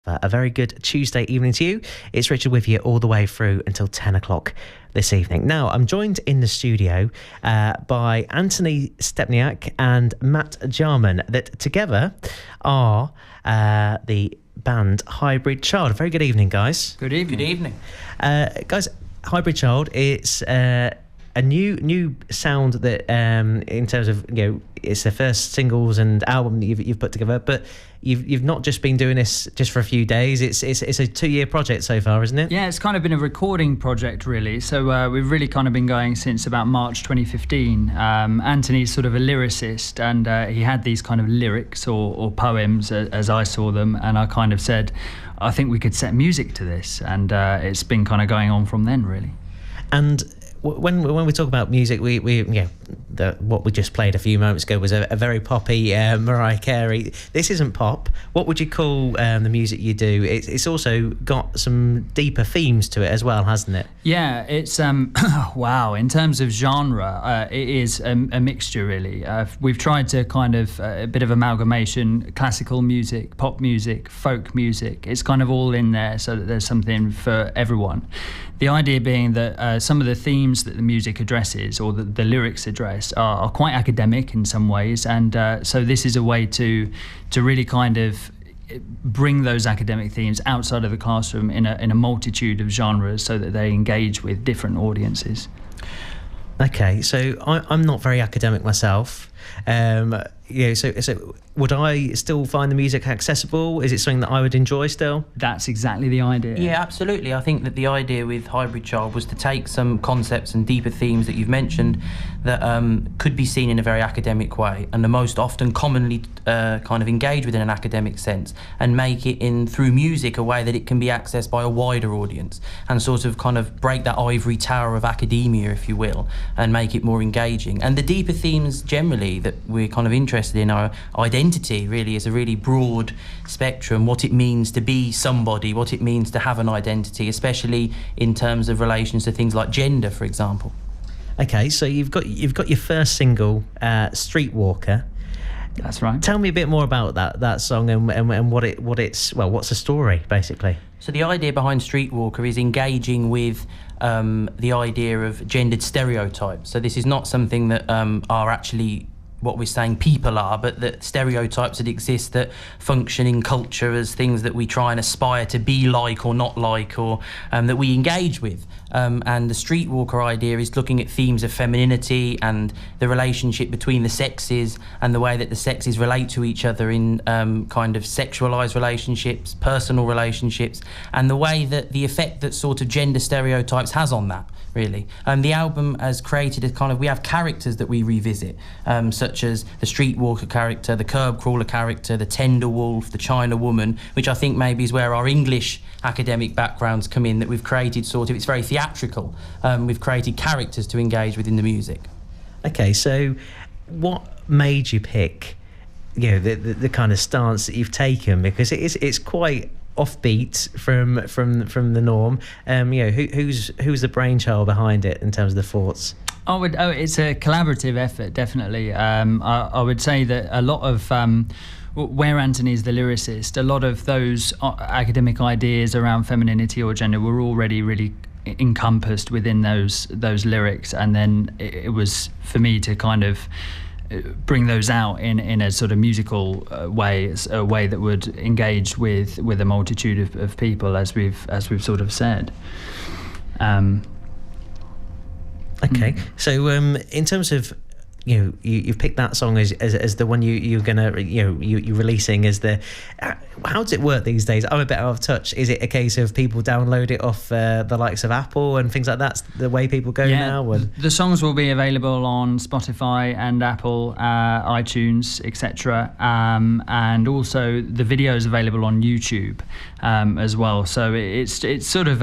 A very good Tuesday evening to you. It's Richard with you all the way through until 10 o'clock this evening. Now, I'm joined in the studio by Anthony Stepniak and Matt Jarman, that together are the band Hybrid Child. Very good evening, guys. Good evening. Good evening. Guys, Hybrid Child, it's a new sound that, in terms of, it's the first singles and album that you've put together, but you've not just been doing this just for a few days. It's a 2-year project so far, isn't it? Yeah, it's kind of been a recording project, really. So we've really kind of been going since about March 2015. Anthony's sort of a lyricist, and he had these kind of lyrics or poems as I saw them, and I kind of said, I think we could set music to this, and it's been kind of going on from then, really. And when we talk about music, what we just played a few moments ago was a very poppy Mariah Carey. This isn't pop. What would you call the music you do? It's also got some deeper themes to it as well, hasn't it? Yeah, it's wow. In terms of genre, it is a mixture, really. We've tried to kind of a bit of amalgamation: classical music, pop music, folk music. It's kind of all in there, so that there's something for everyone. The idea being that some of the themes that the music addresses, or the lyrics address, are quite academic in some ways, and so this is a way to really kind of bring those academic themes outside of the classroom in a multitude of genres, so that they engage with different audiences. Okay, so I'm not very academic myself. So would I still find the music accessible? Is it something that I would enjoy still? That's exactly the idea. Yeah, absolutely. I think that the idea with Hybrid Child was to take some concepts and deeper themes that you've mentioned that could be seen in a very academic way, and the most often commonly kind of engaged with in an academic sense, and make it through music a way that it can be accessed by a wider audience, and sort of kind of break that ivory tower of academia, if you will, and make it more engaging. And the deeper themes generally that we're kind of interested in are identity, really, is a really broad spectrum. What it means to be somebody, what it means to have an identity, especially in terms of relations to things like gender, for example. Okay, so you've got your first single, Streetwalker. That's right. Tell me a bit more about that song and what's the story, basically. So the idea behind Streetwalker is engaging with the idea of gendered stereotypes. So this is not something that are actually what we're saying people are, but that stereotypes that exist that function in culture as things that we try and aspire to be like or not like, or that we engage with. And the Streetwalker idea is looking at themes of femininity and the relationship between the sexes, and the way that the sexes relate to each other in kind of sexualised relationships, personal relationships, and the way that the effect that sort of gender stereotypes has on that, really. The album has created a kind of, we have characters that we revisit, such as the Streetwalker character, the Curb Crawler character, the Tender Wolf, the China Woman, which I think maybe is where our English academic backgrounds come in, that we've created sort of, it's very theatrical. We've created characters to engage within the music. Okay, so what made you pick, the kind of stance that you've taken? Because it's quite offbeat from the norm. Who's the brainchild behind it in terms of the thoughts? It's a collaborative effort, definitely. I would say that a lot of where Anthony is the lyricist, a lot of those academic ideas around femininity or gender were already really encompassed within those lyrics, and then it was for me to kind of bring those out in a sort of musical way, a way that would engage with a multitude of people, as we've sort of said. Okay, so in terms of you've picked that song as the one you're gonna you're releasing as the. How does it work these days? I'm a bit out of touch. Is it a case of people download it off the likes of Apple and things like that? That's the way people go now. The songs will be available on Spotify and Apple, iTunes, etc. And also the video is available on YouTube as well. So it's sort of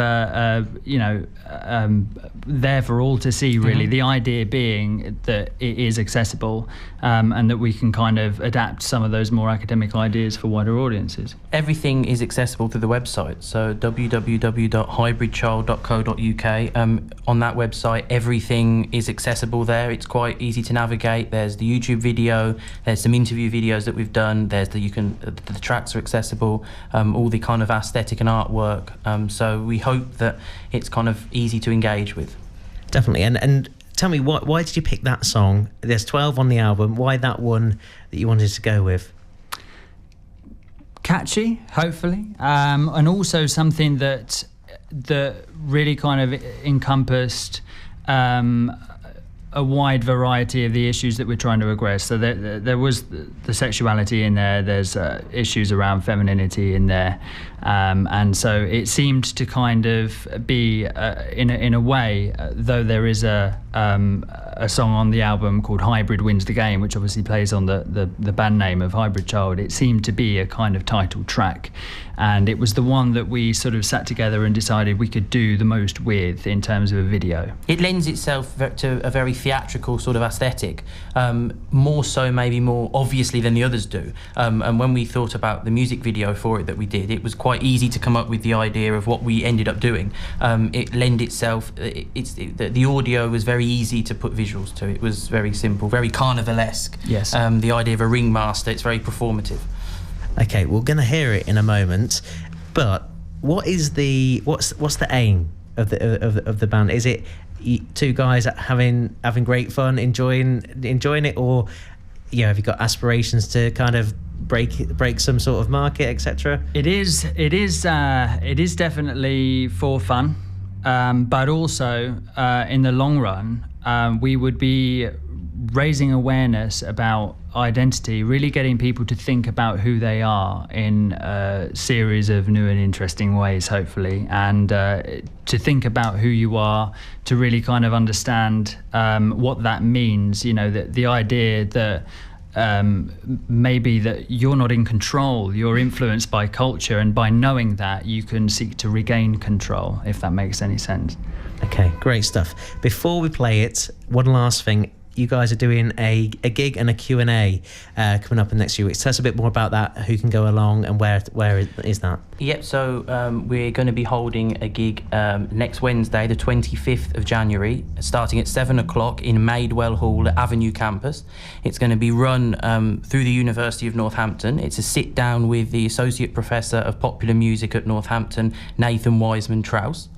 there for all to see, really. Mm-hmm. The idea being that it is accessible, and that we can kind of adapt some of those more academic ideas for wider audiences. Everything is accessible through the website, so www.hybridchild.co.uk. On that website, everything is accessible there. It's quite easy to navigate. There's the YouTube video, there's some interview videos that we've done, there's the tracks are accessible, all the kind of aesthetic and artwork. So we hope that it's kind of easy to engage with. Definitely. And tell me, why did you pick that song? There's 12 on the album. Why that one that you wanted to go with? Catchy, hopefully, and also something that really kind of encompassed a wide variety of the issues that we're trying to address. So there was the sexuality in there, there's issues around femininity in there, and so it seemed to kind of be in a way, though there is a song on the album called Hybrid Wins the Game, which obviously plays on the band name of Hybrid Child, it seemed to be a kind of title track, and it was the one that we sort of sat together and decided we could do the most with in terms of a video. It lends itself to a very theatrical sort of aesthetic, more so maybe more obviously than the others do, and when we thought about the music video for it that we did, it was quite easy to come up with the idea of what we ended up doing. It lent itself, the audio was very easy to put visuals to. It was very simple, very carnivalesque. Yes. The idea of a ringmaster, it's very performative. Okay, we're going to hear it in a moment, but what's the aim of the band? Is it two guys having great fun, enjoying it, or have you got aspirations to kind of break some sort of market, etc.? It is definitely for fun, but also in the long run, we would be raising awareness about identity, really getting people to think about who they are in a series of new and interesting ways, hopefully, and to think about who you are, to really kind of understand what that means. The idea that maybe that you're not in control, you're influenced by culture, and by knowing that, you can seek to regain control, if that makes any sense. Okay, great stuff. Before we play it, one last thing. You guys are doing a gig and a Q&A coming up in the next few weeks. Tell us a bit more about that, who can go along, and where is that? Yep, so we're going to be holding a gig next Wednesday, the 25th of January, starting at 7 o'clock in Madewell Hall at Avenue Campus. It's going to be run through the University of Northampton. It's a sit-down with the Associate Professor of Popular Music at Northampton, Nathan Wiseman-Trauss.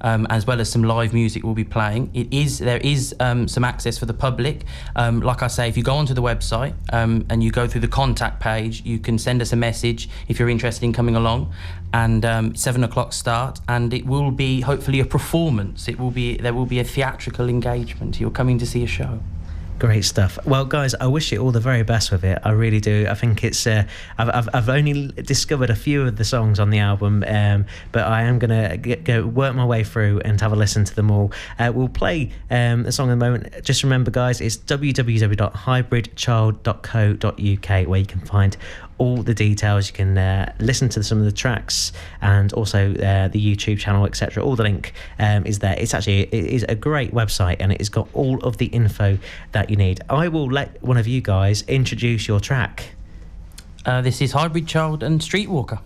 As well as some live music we'll be playing. There is some access for the public. Like I say, if you go onto the website and you go through the contact page, you can send us a message if you're interested in coming along. And 7 o'clock start, and it will be hopefully a performance. There will be a theatrical engagement. You're coming to see a show. Great stuff. Well, guys, I wish you all the very best with it. I really do. I think it's. I've only discovered a few of the songs on the album, but I am gonna go work my way through and have a listen to them all. We'll play the song in a moment. Just remember, guys, it's www.hybridchild.co.uk where you can find all the details. You can listen to some of the tracks, and also the YouTube channel, etc. All the link is there. It is a great website, and it has got all of the info that you need. I will let one of you guys introduce your track. This is Hybrid Child and Streetwalker.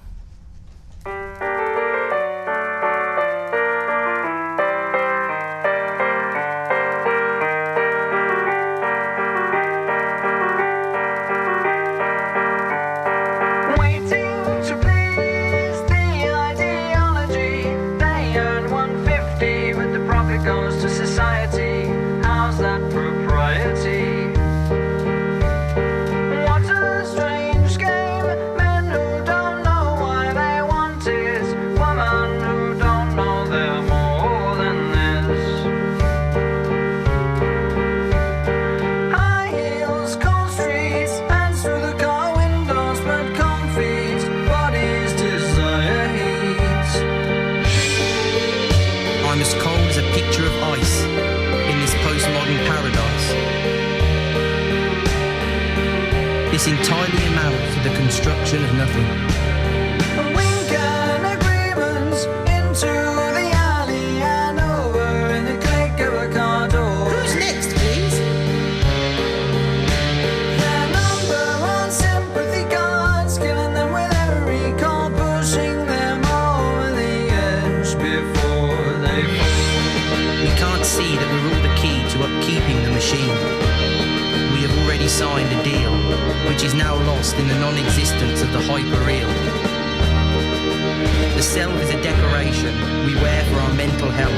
This entirely amounts to the construction of nothing. which is now lost in the non-existence of the hyper-real. The self is a decoration we wear for our mental health.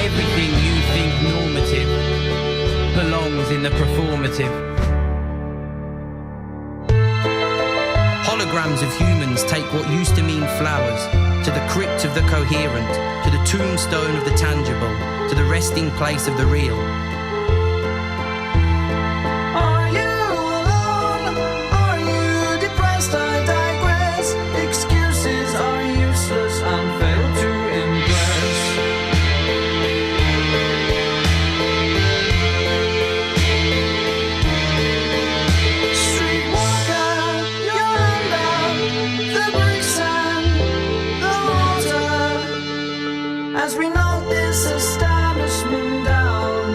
Everything you think normative belongs in the performative. Holograms of humans take what used to mean flowers to the crypt of the coherent, to the tombstone of the tangible, to the resting place of the real. Are you alone? Are you depressed? I digress. Excuses are useless and fail to impress. Streetwalker, your hand out, the bricks and the water, as we knock this establishment down,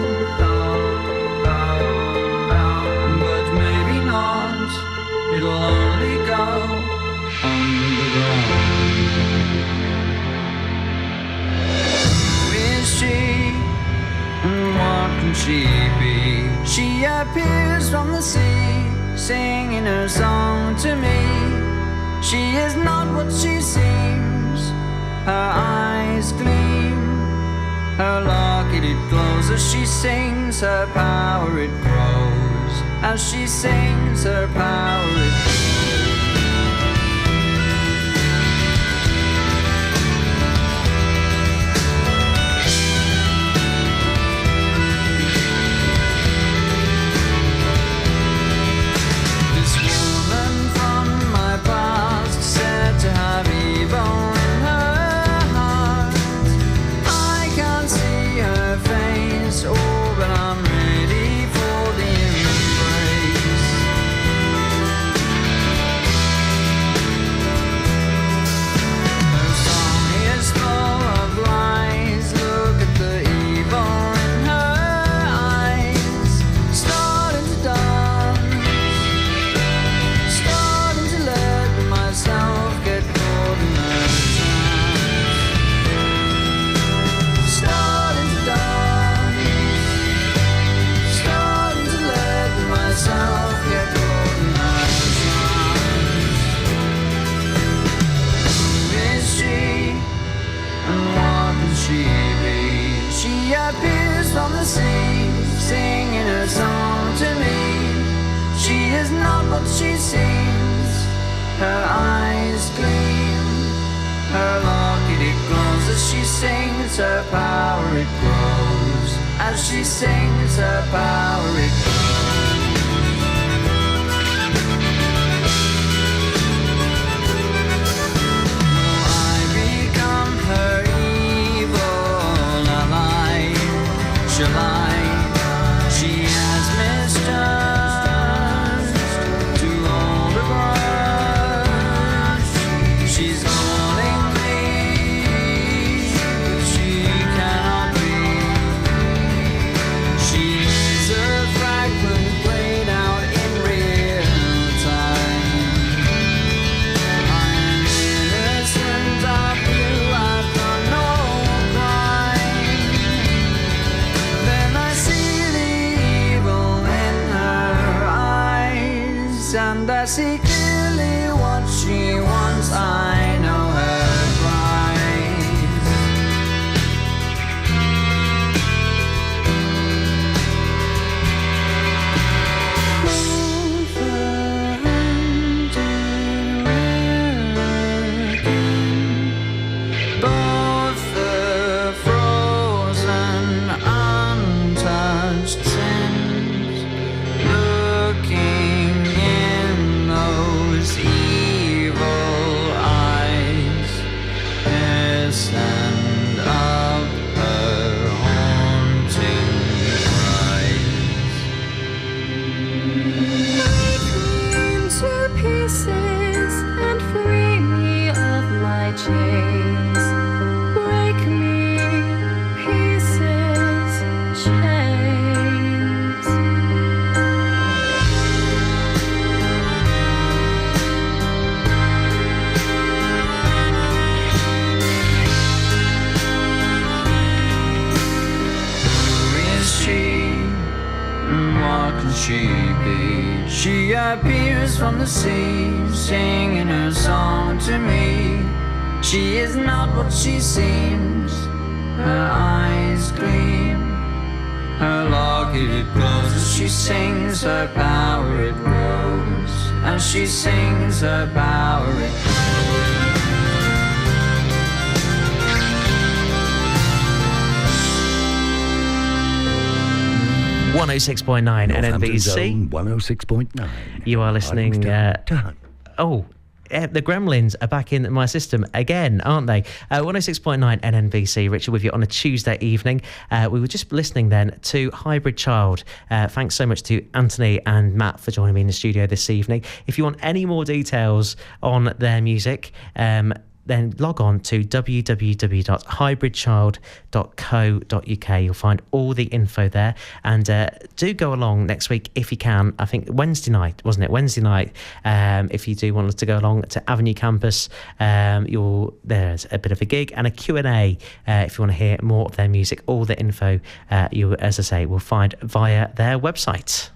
but maybe not, it'll only go underground. Who is she, and what can she be? She appears from the sea, singing her song to me. She is not what she seems, her eyes gleam, her locket it glows as she sings, her power it grows, as she sings, her power it grows. This woman from my past said to have evil in her heart. I can't see her face, oh, but I'm ready for the embrace. Her song is full of lies. Look at the evil in her eyes. Starting to dance, starting to let myself get caught in her trance. Starting to dance, starting to let myself get caught in her trance. Who is she, and what can she be? She appears from the sea, singing her song to me. She is not what she seems, her eyes gleam, her locket it glows as she sings, her power it grows, as she sings, her power it I become her evil ally. Shall I? She has misjudged to hold a grudge. She's calling me, but she cannot be. She is a fragment played out in real time. I am innocent of you, I've done no crime. Then I see the evil in her eyes, and I see clearly what she wants. I know her price. Both the frozen, untouched sins, looking in those evil eyes, yes, and up her haunting cries. Break me into pieces and free me of my chains. Break me pieces, chains. Who is she, and what She appears from the sea, singing her song to me. She is not what she seems, her eyes gleam. Her locket it glows as she sings, her power it grows. As she sings, her power it grows. 106.9 NNBC. 106.9. You are listening. The Gremlins are back in my system again, aren't they? 106.9 NNBC. Richard with you on a Tuesday evening. We were just listening then to Hybrid Child. Thanks so much to Anthony and Matt for joining me in the studio this evening. If you want any more details on their music, then log on to www.hybridchild.co.uk. You'll find all the info there, and do go along next week if you can. I think Wednesday night, wasn't it? Wednesday night, if you do want to go along to Avenue Campus, there's a bit of a gig and a Q&A if you want to hear more of their music. All the info, you, as I say, will find via their website.